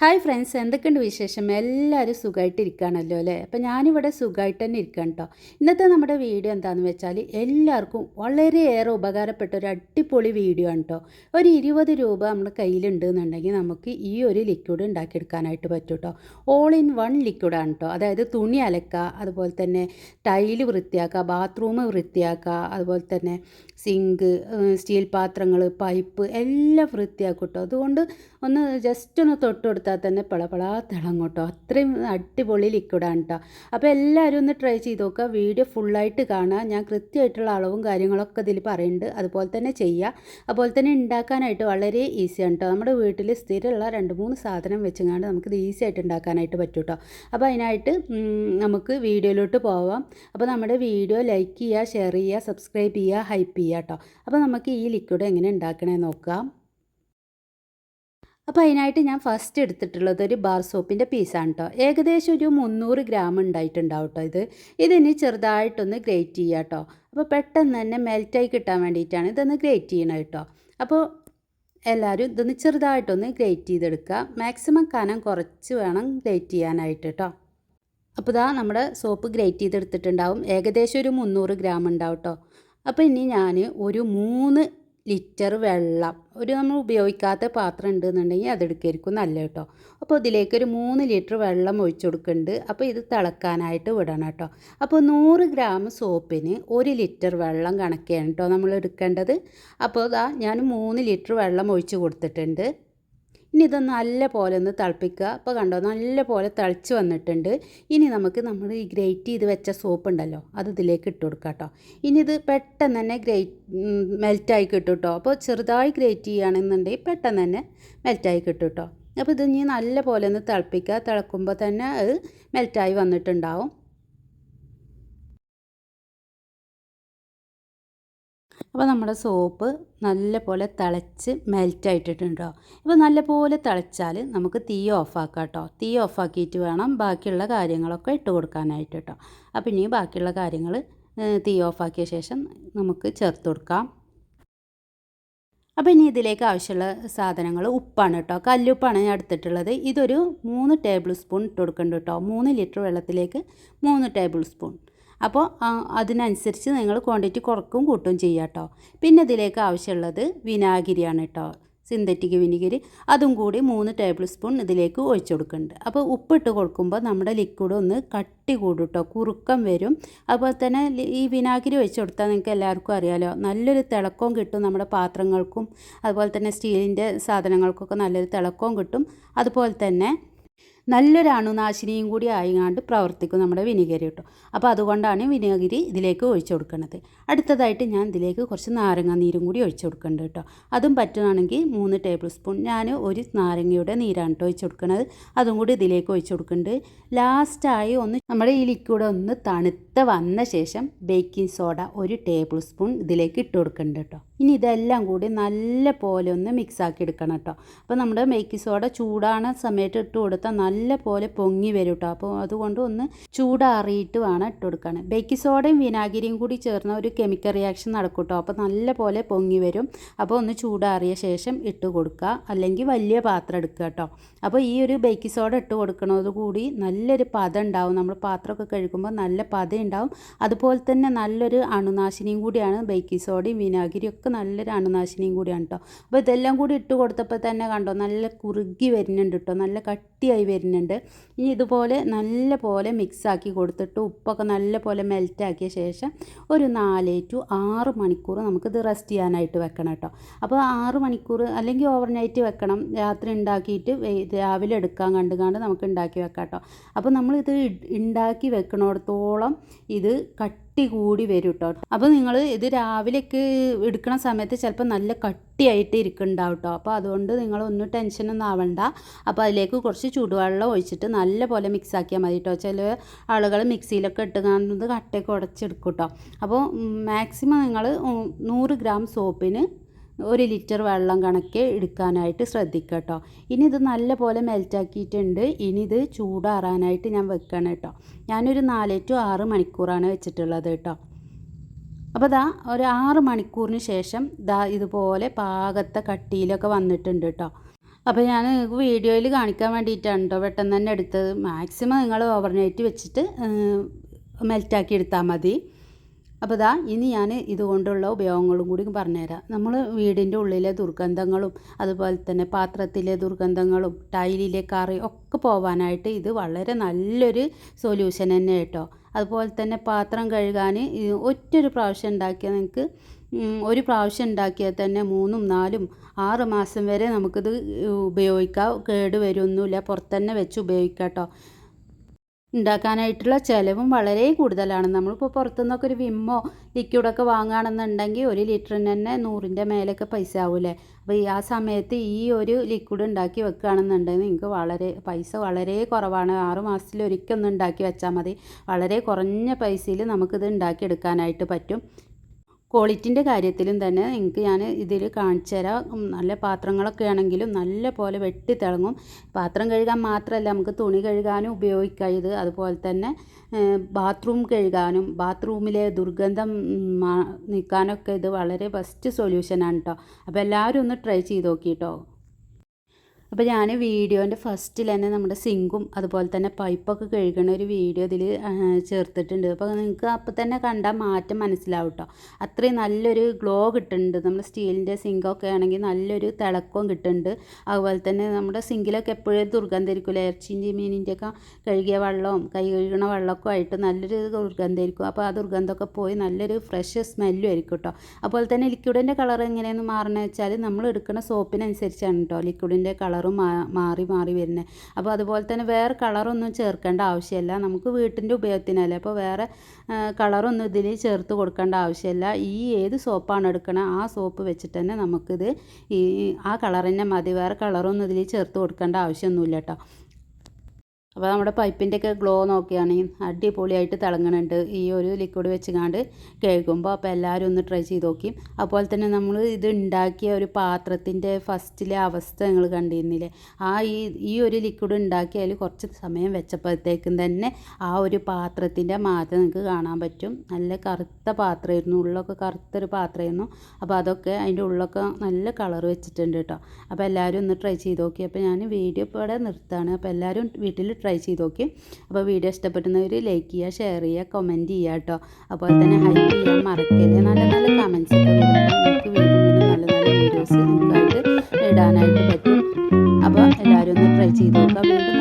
Hi friends, എന്തൊക്കെയുണ്ട് വിശേഷം? എല്ലാവരും സുഖമായിട്ടിരിക്കുകയാണല്ലോ അല്ലേ? അപ്പോൾ ഞാനിവിടെ സുഖമായിട്ട് തന്നെ ഇരിക്കുകയാണ് കേട്ടോ. ഇന്നത്തെ നമ്മുടെ വീഡിയോ എന്താണെന്ന് വെച്ചാൽ എല്ലാവർക്കും വളരെയേറെ ഉപകാരപ്പെട്ട ഒരു അടിപൊളി വീഡിയോ ആണ് കേട്ടോ. ഒരു 20 രൂപ നമ്മുടെ കയ്യിലുണ്ട് എന്നുണ്ടെങ്കിൽ നമുക്ക് ഈ ഒരു ലിക്വിഡ് ഉണ്ടാക്കിയെടുക്കാനായിട്ട് പറ്റും കേട്ടോ. ഓൾ ഇൻ വൺ ലിക്വിഡാണ് കേട്ടോ. അതായത് തുണി അലക്കുക, അതുപോലെ തന്നെ ടൈല് വൃത്തിയാക്കുക, ബാത്റൂം വൃത്തിയാക്കുക, അതുപോലെ തന്നെ സിങ്ക്, സ്റ്റീൽ പാത്രങ്ങൾ, പൈപ്പ് എല്ലാം വൃത്തിയാക്കും കേട്ടോ. അതുകൊണ്ട് ഒന്ന് ജസ്റ്റ് ഒന്ന് തൊട്ട് കൊടുത്താൽ തന്നെ പളപളാ തിളങ്ങും കേട്ടോ. അത്രയും അടിപൊളി ലിക്വിഡാണ് കേട്ടോ. അപ്പോൾ എല്ലാവരും ഒന്ന് ട്രൈ ചെയ്ത് നോക്കുക. വീഡിയോ ഫുള്ളായിട്ട് കാണുക. ഞാൻ കൃത്യമായിട്ടുള്ള അളവും കാര്യങ്ങളൊക്കെ ഇതിൽ പറയുന്നുണ്ട്. അതുപോലെ തന്നെ ചെയ്യുക. അതുപോലെ തന്നെ ഉണ്ടാക്കാനായിട്ട് വളരെ ഈസിയാണ് കേട്ടോ. നമ്മുടെ വീട്ടിൽ സ്ഥിരമുള്ള 2-3 സാധനം വെച്ചുകൊണ്ട് നമുക്കിത് ഈസി ആയിട്ട് ഉണ്ടാക്കാനായിട്ട് പറ്റും കേട്ടോ. അപ്പോൾ അതിനായിട്ട് നമുക്ക് വീഡിയോയിലോട്ട് പോവാം. അപ്പോൾ നമ്മുടെ വീഡിയോ ലൈക്ക് ചെയ്യുക, ഷെയർ ചെയ്യുക, സബ്സ്ക്രൈബ് ചെയ്യുക, ഹൈപ്പ് ചെയ്യുക കേട്ടോ. അപ്പോൾ നമുക്ക് ഈ ലിക്വിഡ് എങ്ങനെ ഉണ്ടാക്കണമെന്ന് നോക്കാം. അപ്പോൾ അതിനായിട്ട് ഞാൻ ഫസ്റ്റ് എടുത്തിട്ടുള്ളത് ഒരു ബാർ സോപ്പിൻ്റെ പീസാണ് കേട്ടോ. ഏകദേശം ഒരു 300 ഗ്രാം ഉണ്ടായിട്ടുണ്ടാവും കേട്ടോ. ഇതിനി ചെറുതായിട്ടൊന്ന് ഗ്രേറ്റ് ചെയ്യുക കേട്ടോ. അപ്പോൾ പെട്ടെന്ന് തന്നെ മെൽറ്റായി കിട്ടാൻ വേണ്ടിയിട്ടാണ് ഇതൊന്ന് ഗ്രേറ്റ് ചെയ്യണത് കേട്ടോ. അപ്പോൾ എല്ലാവരും ഇതൊന്ന് ചെറുതായിട്ടൊന്ന് ഗ്രേറ്റ് ചെയ്തെടുക്കുക. മാക്സിമം കനം കുറച്ച് വേണം ഗ്രേറ്റ് ചെയ്യാനായിട്ട് കേട്ടോ. അപ്പോൾ ഇതാ നമ്മുടെ സോപ്പ് ഗ്രേറ്റ് ചെയ്തെടുത്തിട്ടുണ്ടാവും. ഏകദേശം ഒരു 300 ഗ്രാം ഉണ്ടാവും കേട്ടോ. അപ്പോൾ ഇനി ഞാൻ ഒരു 3 ലിറ്റർ വെള്ളം, നമ്മൾ ഉപയോഗിക്കാത്ത പാത്രം ഉണ്ടെന്നുണ്ടെങ്കിൽ അതെടുക്കായിരിക്കും നല്ല കേട്ടോ. അപ്പോൾ ഇതിലേക്ക് ഒരു 3 ലിറ്റർ വെള്ളം ഒഴിച്ചു കൊടുക്കുന്നുണ്ട്. അപ്പോൾ ഇത് തിളക്കാനായിട്ട് വിടണം കേട്ടോ. അപ്പോൾ 100 ഗ്രാം സോപ്പിന് 1 ലിറ്റർ വെള്ളം കണക്കാണ് കേട്ടോ നമ്മൾ എടുക്കേണ്ടത്. അപ്പോൾ ഇതാ ഞാൻ 3 ലിറ്റർ വെള്ളം ഒഴിച്ച് കൊടുത്തിട്ടുണ്ട്. ഇനി ഇത് നല്ല പോലെ ഒന്ന് തിളപ്പിക്കുക. അപ്പോൾ കണ്ടോ, നല്ല പോലെ തിളച്ച് വന്നിട്ടുണ്ട്. ഇനി നമുക്ക് നമ്മൾ ഈ ഗ്രേറ്റ് ചെയ്ത് വെച്ച സോപ്പ് ഉണ്ടല്ലോ, അത് ഇതിലേക്ക് ഇട്ട് കൊടുക്കാം കേട്ടോ. ഇനി ഇത് പെട്ടെന്ന് തന്നെ മെൽറ്റായി കിട്ടും കേട്ടോ. അപ്പോൾ ചെറുതായി ഗ്രേറ്റ് ചെയ്യുകയാണെന്നുണ്ടെങ്കിൽ പെട്ടെന്ന് തന്നെ മെൽറ്റായി കിട്ടും കേട്ടോ. അപ്പോൾ ഇത് ഇനി നല്ല പോലെ ഒന്ന് തിളപ്പിക്കുക. തിളക്കുമ്പോൾ തന്നെ അത് മെൽറ്റായി വന്നിട്ടുണ്ടാവും. അപ്പോൾ നമ്മുടെ സോപ്പ് നല്ല പോലെ തിളച്ച് മെൽറ്റായിട്ടിട്ടുണ്ടോ. ഇപ്പോൾ നല്ല പോലെ തിളച്ചാൽ നമുക്ക് തീ ഓഫാക്കാം കേട്ടോ. തീ ഓഫാക്കിയിട്ട് വേണം ബാക്കിയുള്ള കാര്യങ്ങളൊക്കെ ഇട്ട് കൊടുക്കാനായിട്ട് കേട്ടോ. അപ്പോൾ ഇനി ബാക്കിയുള്ള കാര്യങ്ങൾ തീ ഓഫാക്കിയ ശേഷം നമുക്ക് ചേർത്ത് കൊടുക്കാം. അപ്പോൾ ഇനി ഇതിലേക്ക് ആവശ്യമുള്ള സാധനങ്ങൾ ഉപ്പാണ് കേട്ടോ. കല്ലുപ്പാണ് ഞാൻ എടുത്തിട്ടുള്ളത്. ഇതൊരു 3 ടേബിൾ സ്പൂൺ ഇട്ട് കൊടുക്കുന്നുണ്ട് കേട്ടോ. 3 ലിറ്റർ വെള്ളത്തിലേക്ക് 3 ടേബിൾ സ്പൂൺ. അപ്പോൾ അതിനനുസരിച്ച് നിങ്ങൾ ക്വാണ്ടിറ്റി കുറക്കും കൂട്ടും ചെയ്യുക കേട്ടോ. പിന്നെ ഇതിലേക്ക് ആവശ്യമുള്ളത് വിനാഗിരിയാണ് കേട്ടോ. സിന്തറ്റിക് വിനാഗിരി, അതും കൂടി 3 ടേബിൾ സ്പൂൺ ഇതിലേക്ക് ഒഴിച്ചു കൊടുക്കുന്നുണ്ട്. അപ്പോൾ ഉപ്പിട്ട് കൊടുക്കുമ്പോൾ നമ്മുടെ ലിക്വിഡ് ഒന്ന് കട്ടി കൂടും കേട്ടോ, കുറുക്കം വരും. അതുപോലെ തന്നെ ഈ വിനാഗിരി ഒഴിച്ചു കൊടുത്താൽ നിങ്ങൾക്ക് എല്ലാവർക്കും അറിയാമല്ലോ, നല്ലൊരു തിളക്കവും കിട്ടും. നമ്മുടെ പാത്രങ്ങൾക്കും അതുപോലെ തന്നെ സ്റ്റീലിൻ്റെ സാധനങ്ങൾക്കൊക്കെ നല്ലൊരു തിളക്കവും കിട്ടും. അതുപോലെ തന്നെ നല്ലൊരു അണുനാശിനിയും കൂടി ആയിങ്ങാണ്ട് പ്രവർത്തിക്കും നമ്മുടെ വിനാഗിരി കേട്ടോ. അപ്പോൾ അതുകൊണ്ടാണ് വിനാഗിരി ഇതിലേക്ക് ഒഴിച്ചു കൊടുക്കുന്നത്. അടുത്തതായിട്ട് ഞാൻ ഇതിലേക്ക് കുറച്ച് നാരങ്ങ നീരും കൂടി ഒഴിച്ചു കൊടുക്കുന്നുണ്ട് കേട്ടോ. അതും പറ്റുകയാണെങ്കിൽ 3 ടേബിൾ സ്പൂൺ, ഞാൻ ഒരു നാരങ്ങയുടെ നീരാണ് കേട്ടോ ഒഴിച്ചു കൊടുക്കുന്നത്. അതും കൂടി ഇതിലേക്ക് ഒഴിച്ചു കൊടുക്കുന്നുണ്ട്. ലാസ്റ്റായി നമ്മുടെ ഈ ലിക്വിഡ് ഒന്ന് തണുത്ത് വന്ന ശേഷം ബേക്കിംഗ് സോഡ 1 ടേബിൾ സ്പൂൺ ഇതിലേക്ക് ഇട്ട് കൊടുക്കുന്നുണ്ട് കേട്ടോ. ഇനി ഇതെല്ലാം കൂടി നല്ല പോലെ ഒന്ന് മിക്സാക്കി എടുക്കണം കേട്ടോ. അപ്പോൾ നമ്മുടെ ബേക്കിംഗ് സോഡ ചൂടാണ് സമയത്ത് ഇട്ട് കൊടുത്താൽ നല്ല പോലെ പൊങ്ങി വരും കേട്ടോ. അപ്പോൾ അതുകൊണ്ട് ഒന്ന് ചൂടാറിയിട്ട് വേണം ഇട്ട് കൊടുക്കാൻ. ബേക്കിംഗ് സോഡയും വിനാഗിരിയും കൂടി ചേർന്ന ഒരു കെമിക്കൽ റിയാക്ഷൻ നടക്കും കേട്ടോ. അപ്പോൾ നല്ല പോലെ പൊങ്ങി വരും. അപ്പോൾ ഒന്ന് ചൂടാറിയ ശേഷം ഇട്ട് കൊടുക്കുക, അല്ലെങ്കിൽ വലിയ പാത്രം എടുക്കുക കേട്ടോ. അപ്പോൾ ഈ ഒരു ബേക്കിംഗ് സോഡ ഇട്ട് കൊടുക്കണത് കൂടി നല്ലൊരു പത ഉണ്ടാവും. നമ്മൾ പാത്രമൊക്കെ കഴുകുമ്പോൾ നല്ല പത ഉണ്ടാവും. അതുപോലെ തന്നെ നല്ലൊരു അണുനാശിനിയും കൂടിയാണ് ബേക്കിംഗ് സോഡയും വിനാഗിരിയും ഒക്കെ നല്ലൊരു അണുനാശിനിയും കൂടിയാണ് കേട്ടോ. അപ്പോൾ ഇതെല്ലാം കൂടി ഇട്ട് കൊടുത്തപ്പോൾ തന്നെ കണ്ടോ നല്ല കുറുകി വരുന്നുണ്ട് കേട്ടോ, നല്ല കട്ടിയായി വരുന്നുണ്ട്. ഇനി ഇതുപോലെ നല്ല പോലെ മിക്സാക്കി കൊടുത്തിട്ട് ഉപ്പൊക്കെ നല്ല പോലെ മെൽറ്റാക്കിയ ശേഷം ഒരു 4 to 6 മണിക്കൂർ നമുക്കിത് റെസ്റ്റ് ചെയ്യാനായിട്ട് വെക്കണം കേട്ടോ. അപ്പോൾ 6 മണിക്കൂർ അല്ലെങ്കിൽ ഓവർനൈറ്റ് വെക്കണം. രാത്രി ഉണ്ടാക്കിയിട്ട് രാവിലെ എടുക്കാൻ കണ്ടുകാണ്ട് നമുക്ക് ഉണ്ടാക്കി വെക്കാം കേട്ടോ. അപ്പോൾ നമ്മളിത് ഉണ്ടാക്കി വെക്കണോടത്തോളം ഇത് കട്ടി കൂടി വരും കേട്ടോ. അപ്പോൾ നിങ്ങൾ ഇത് രാവിലേക്ക് എടുക്കുന്ന സമയത്ത് ചിലപ്പോൾ നല്ല കട്ടിയായിട്ട് ഇരിക്കുന്നുണ്ടാവും കേട്ടോ. അപ്പോൾ അതുകൊണ്ട് നിങ്ങളൊന്നും ടെൻഷനൊന്നും ആവണ്ട. അപ്പോൾ അതിലേക്ക് കുറച്ച് ചൂടുവെള്ളം ഒഴിച്ചിട്ട് നല്ല പോലെ മിക്സാക്കിയാൽ മതി കേട്ടോ. ചില ആളുകൾ മിക്സിയിലൊക്കെ ഇട്ട് കാണുന്നത് കട്ടയൊക്കെ ഉടച്ചെടുക്കും കേട്ടോ. അപ്പോൾ മാക്സിമം നിങ്ങൾ 100 ഗ്രാം സോപ്പിന് 1 ലിറ്റർ വെള്ളം കണക്കെ എടുക്കാനായിട്ട് ശ്രദ്ധിക്കുക കേട്ടോ. ഇനി ഇത് നല്ല പോലെ മെൽറ്റാക്കിയിട്ടുണ്ട്. ഇനി ഇത് ചൂടാറാനായിട്ട് ഞാൻ വെക്കണം കേട്ടോ. ഞാനൊരു 4 to 6 മണിക്കൂറാണ് വെച്ചിട്ടുള്ളത് കേട്ടോ. അപ്പോൾ ഒരു 6 മണിക്കൂറിന് ശേഷം ഇതുപോലെ പാകത്തെ കട്ടിയിലൊക്കെ വന്നിട്ടുണ്ട് കേട്ടോ. അപ്പോൾ ഞാൻ നിങ്ങൾക്ക് വീഡിയോയിൽ കാണിക്കാൻ വേണ്ടിയിട്ടാണ് കേട്ടോ പെട്ടെന്ന് തന്നെ എടുത്തത്. മാക്സിമം നിങ്ങൾ ഓവർനൈറ്റ് വെച്ചിട്ട് മെൽറ്റാക്കി എടുത്താൽ മതി. അപ്പോൾ ഇനി ഞാൻ ഇതുകൊണ്ടുള്ള ഉപയോഗങ്ങളും കൂടി പറഞ്ഞുതരാം. നമ്മൾ വീടിൻ്റെ ഉള്ളിലെ ദുർഗന്ധങ്ങളും അതുപോലെ തന്നെ പാത്രത്തിലെ ദുർഗന്ധങ്ങളും ടൈലിലെ കറി ഒക്കെ പോകാനായിട്ട് ഇത് വളരെ നല്ലൊരു സൊല്യൂഷൻ തന്നെ കേട്ടോ. അതുപോലെ തന്നെ പാത്രം കഴുകാൻ ഒറ്റൊരു പ്രാവശ്യം ഉണ്ടാക്കിയാൽ നിങ്ങൾക്ക് ഒരു പ്രാവശ്യം ഉണ്ടാക്കിയാൽ തന്നെ 3, 4, 6 മാസം വരെ നമുക്കിത് ഉപയോഗിക്കാം. കേട് വരുമൊന്നുമില്ല. പുറത്തുതന്നെ വെച്ച് ഉപയോഗിക്കാം കേട്ടോ. ഉണ്ടാക്കാനായിട്ടുള്ള ചിലവും വളരെ കൂടുതലാണ്. നമ്മളിപ്പോൾ പുറത്തുനിന്നൊക്കെ ഒരു വിമ്മോ ലിക്വിഡൊക്കെ വാങ്ങുകയാണെന്നുണ്ടെങ്കിൽ 1 ലിറ്ററിന് തന്നെ 100ൻ്റെ മേലൊക്കെ പൈസ ആവില്ലേ. അപ്പോൾ ആ സമയത്ത് ഈ ഒരു ലിക്വിഡ് ഉണ്ടാക്കി വെക്കുകയാണെന്നുണ്ടെങ്കിൽ നിങ്ങൾക്ക് പൈസ വളരെ കുറവാണ്. 6 മാസത്തിലൊരിക്കൽ ഒന്ന് ഉണ്ടാക്കി വെച്ചാൽ മതി. വളരെ കുറഞ്ഞ പൈസയിൽ നമുക്കിത് ഉണ്ടാക്കിയെടുക്കാനായിട്ട് പറ്റും. ക്വാളിറ്റിൻ്റെ കാര്യത്തിലും തന്നെ നിങ്ങൾക്ക് ഞാൻ ഇതിൽ കാണിച്ചു തരാം. നല്ല പാത്രങ്ങളൊക്കെ ആണെങ്കിലും നല്ല പോലെ വെട്ടി തിളങ്ങും. പാത്രം കഴുകാൻ മാത്രമല്ല, നമുക്ക് തുണി കഴുകാനും ഉപയോഗിക്കാം ഇത്. അതുപോലെ തന്നെ ബാത്റൂം കഴുകാനും ബാത്റൂമിലെ ദുർഗന്ധം നീക്കാനൊക്കെ ഇത് വളരെ ബെസ്റ്റ് സൊല്യൂഷനാണ് കേട്ടോ. അപ്പോൾ എല്ലാവരും ഒന്ന് ട്രൈ ചെയ്ത് നോക്കി കേട്ടോ. അപ്പോൾ ഞാൻ വീഡിയോൻ്റെ ഫസ്റ്റിൽ തന്നെ നമ്മുടെ സിങ്കും അതുപോലെ തന്നെ പൈപ്പൊക്കെ കഴുകണ ഒരു വീഡിയോ ഇതിൽ ചേർത്തിട്ടുണ്ട്. അപ്പോൾ നിങ്ങൾക്ക് അപ്പോൾ തന്നെ കണ്ടാൽ മാറ്റം മനസ്സിലാവും കേട്ടോ. അത്രയും നല്ലൊരു ഗ്ലോ കിട്ടുന്നുണ്ട്. നമ്മുടെ സ്റ്റീലിൻ്റെ സിങ്കൊക്കെ ആണെങ്കിൽ നല്ലൊരു തിളക്കവും കിട്ടുന്നുണ്ട്. അതുപോലെ തന്നെ നമ്മുടെ സിങ്കിലൊക്കെ എപ്പോഴും ദുർഗന്ധമായിരിക്കില്ല. ഇറച്ചിൻ്റെ മീനിൻ്റെയൊക്കെ കഴുകിയ വെള്ളവും കൈ കഴുകണ വെള്ളമൊക്കെ ആയിട്ട് നല്ലൊരു ദുർഗന്ധമായിരിക്കും. അപ്പോൾ ആ ദുർഗന്ധമൊക്കെ പോയി നല്ലൊരു ഫ്രഷ് സ്മെല്ലും ആയിരിക്കും കേട്ടോ. അതുപോലെ തന്നെ ലിക്വിഡിൻ്റെ കളർ എങ്ങനെയെന്ന് മാറണമെന്ന് വെച്ചാൽ നമ്മൾ എടുക്കുന്ന സോപ്പിനനുസരിച്ചാണ് കേട്ടോ ലിക്വിഡിൻ്റെ കളറും മാറി വരുന്നത്. അപ്പോൾ അതുപോലെ തന്നെ വേറെ കളറൊന്നും ചേർക്കേണ്ട ആവശ്യമില്ല. നമുക്ക് വീട്ടിൻ്റെ ഉപയോഗത്തിനല്ലേ. അപ്പോൾ വേറെ കളറൊന്നും ഇതിൽ ചേർത്ത് കൊടുക്കേണ്ട ആവശ്യമില്ല. ഏത് സോപ്പാണ് എടുക്കണത് ആ സോപ്പ് വെച്ചിട്ട് തന്നെ നമുക്കിത് ആ കളർ തന്നെ മതി. വേറെ കളറൊന്നും ഇതിൽ ചേർത്ത് കൊടുക്കേണ്ട ആവശ്യമൊന്നുമില്ല കേട്ടോ. അപ്പോൾ നമ്മുടെ പൈപ്പിൻ്റെയൊക്കെ ഗ്ലോ നോക്കുകയാണെങ്കിൽ അടിപൊളിയായിട്ട് തിളങ്ങുന്നുണ്ട് ഈ ഒരു ലിക്വിഡ് വെച്ചുകൊണ്ട് കഴുകുമ്പോൾ. അപ്പോൾ എല്ലാവരും ഒന്ന് ട്രൈ ചെയ്ത് നോക്കി. അതുപോലെ തന്നെ നമ്മൾ ഇത് ഉണ്ടാക്കിയ ഒരു പാത്രത്തിൻ്റെ ഫസ്റ്റിലെ അവസ്ഥ നിങ്ങൾ കണ്ടിരുന്നില്ലേ. ഈ ഒരു ലിക്വിഡ് ഉണ്ടാക്കിയാൽ കുറച്ച് സമയം വെച്ചപ്പോഴത്തേക്കും തന്നെ ആ ഒരു പാത്രത്തിൻ്റെ മാറ്റം നിങ്ങൾക്ക് കാണാൻ പറ്റും. നല്ല കറുത്ത പാത്രമായിരുന്നു, ഉള്ളൊക്കെ കറുത്തൊരു പാത്രമായിരുന്നു. അപ്പോൾ അതൊക്കെ അതിൻ്റെ ഉള്ളൊക്കെ നല്ല കളർ വെച്ചിട്ടുണ്ട് കേട്ടോ. അപ്പോൾ എല്ലാവരും ഒന്ന് ട്രൈ ചെയ്ത് നോക്കി. അപ്പോൾ ഞാൻ വീഡിയോ ഇപ്പോൾ ഇവിടെ നിർത്താണ്. അപ്പോൾ എല്ലാവരും വീട്ടിൽ ട്രൈ ചെയ്ത് നോക്കി. അപ്പോൾ വീഡിയോ ഇഷ്ടപ്പെടുന്നവർ ലൈക്ക് ചെയ്യുക, ഷെയർ ചെയ്യുക, കമൻറ്റ് ചെയ്യുക കേട്ടോ. അതുപോലെ തന്നെ ഹൈപ്പ് ചെയ്യാൻ മറക്കല്ലേ. നല്ല കമൻസ് ഒക്കെ വരുമ്പോൾ നമുക്ക് വീണ്ടും നല്ല വീഡിയോസ് നിങ്ങൾക്കായിട്ട് ഇടാനായിട്ട് പറ്റും. അപ്പോൾ എല്ലാവരും ഒന്ന് ട്രൈ ചെയ്ത് നോക്കുക. വീണ്ടും